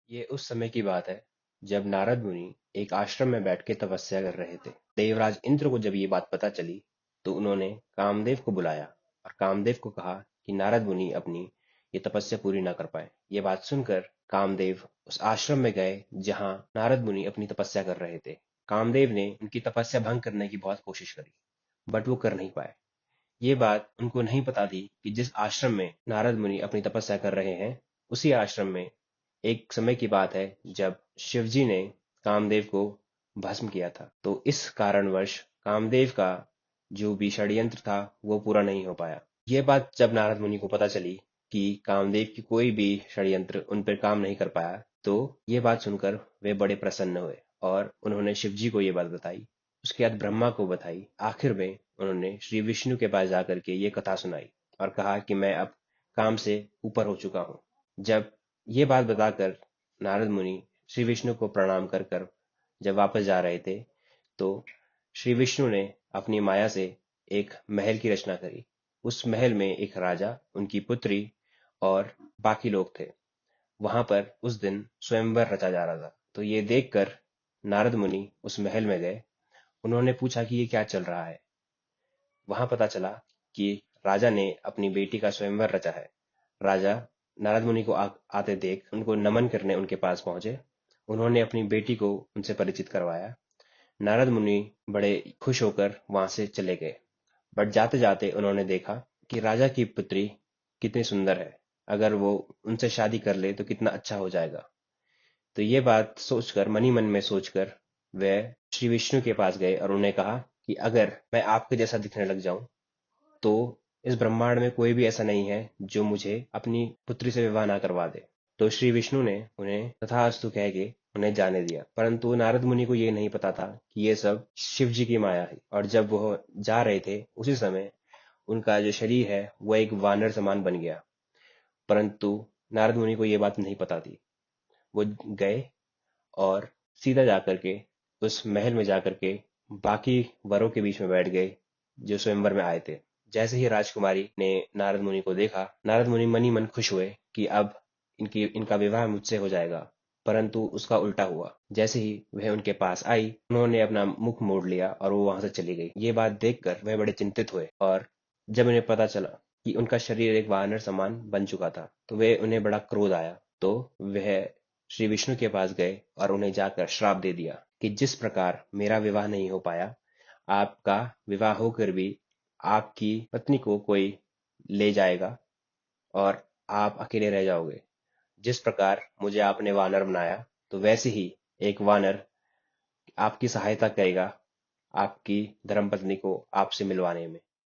ये उस समय की बात है जब नारद मुनि एक आश्रम में बैठ के तपस्या कर रहे थे। देवराज इंद्र को जब ये बात पता चली तो उन्होंने कामदेव को बुलाया और कामदेव को कहा कि नारद मुनि अपनी ये तपस्या पूरी ना कर पाए। ये बात सुनकर कामदेव उस आश्रम में गए जहाँ नारद मुनि अपनी तपस्या कर रहे थे। कामदेव ने उनकी तपस्या भंग करने की बहुत कोशिश करी, बट वो कर नहीं पाए। ये बात उनको नहीं पता थी कि जिस आश्रम में नारद मुनि अपनी तपस्या कर रहे हैं, उसी आश्रम में एक समय की बात है जब शिवजी ने कामदेव को भस्म किया था। तो इस कारणवश कामदेव का जो भी षड्यंत्र था वो पूरा नहीं हो पाया। ये बात जब नारद मुनि को पता चली कि कामदेव की कोई भी षड्यंत्र उन पर काम नहीं कर पाया, तो ये बात सुनकर वे बड़े प्रसन्न हुए और उन्होंने शिवजी को ये बात बताई। उसके बाद ब्रह्मा को बताई। आखिर में उन्होंने श्री विष्णु के पास जाकर के ये कथा सुनाई और कहा कि मैं अब काम से ऊपर हो चुका हूँ। जब ये बात बताकर नारद मुनि श्री विष्णु को प्रणाम कर कर जब वापस जा रहे थे, तो श्री विष्णु ने अपनी माया से एक महल की रचना करी। उस महल में एक राजा, उनकी पुत्री और बाकी लोग थे। वहां पर उस दिन स्वयंवर रचा जा रहा था। तो ये देखकर नारद मुनि उस महल में गए। उन्होंने पूछा कि ये क्या चल रहा है। वहां पता चला कि राजा ने अपनी बेटी का स्वयंवर रचा है। राजा नारद मुनि को आते देख उनको नमन करने उनके पास पहुंचे। उन्होंने अपनी बेटी को उनसे परिचित करवाया। नारद मुनि बड़े खुश होकर वहां से चले गए। बट जाते जाते उन्होंने देखा कि राजा की पुत्री कितनी सुंदर है। अगर वो उनसे शादी कर ले तो कितना अच्छा हो जाएगा। तो ये बात सोचकर, मनी मन में सोचकर, वह श्री विष्णु के पास गए और उन्हें कहा कि अगर मैं आपके जैसा दिखने लग जाऊं तो इस ब्रह्मांड में कोई भी ऐसा नहीं है जो मुझे अपनी पुत्री से विवाह ना करवा दे। तो श्री विष्णु ने उन्हें तथास्तु कह के उन्हें जाने दिया। परंतु नारद मुनि को ये नहीं पता था कि ये सब शिव जी की माया है। और जब वह जा रहे थे उसी समय उनका जो शरीर है वह एक वानर समान बन गया। परंतु नारद मुनि को ये बात नहीं पता थी। वो गए और सीधा जाकर के उस महल में जाकर के बाकी वरों के बीच में बैठ गए जो स्वयंवर में आए थे। जैसे ही राजकुमारी ने नारद मुनि को देखा, नारद मुनि मन ही मन खुश हुए कि अब इनका विवाह मुझसे हो जाएगा। परंतु उसका उल्टा हुआ। जैसे ही वह उनके पास आई, उन्होंने अपना मुख मोड़ लिया और वो वहां से चली गई। ये बात देखकर वह बड़े चिंतित हुए और जब उन्हें पता चला कि उनका शरीर एक वानर समान बन चुका था, तो वे उन्हें बड़ा क्रोध आया। तो वह श्री विष्णु के पास गए और उन्हें जाकर श्राप दे दिया कि जिस प्रकार मेरा विवाह नहीं हो पाया, आपका विवाह होकर भी आपकी पत्नी को कोई ले जाएगा और आप अकेले रह जाओगे। जिस प्रकार मुझे आपने वानर बनाया, तो वैसे ही एक वानर आपकी सहायता करेगा आपकी धर्मपत्नी को आपसे मिलवाने में।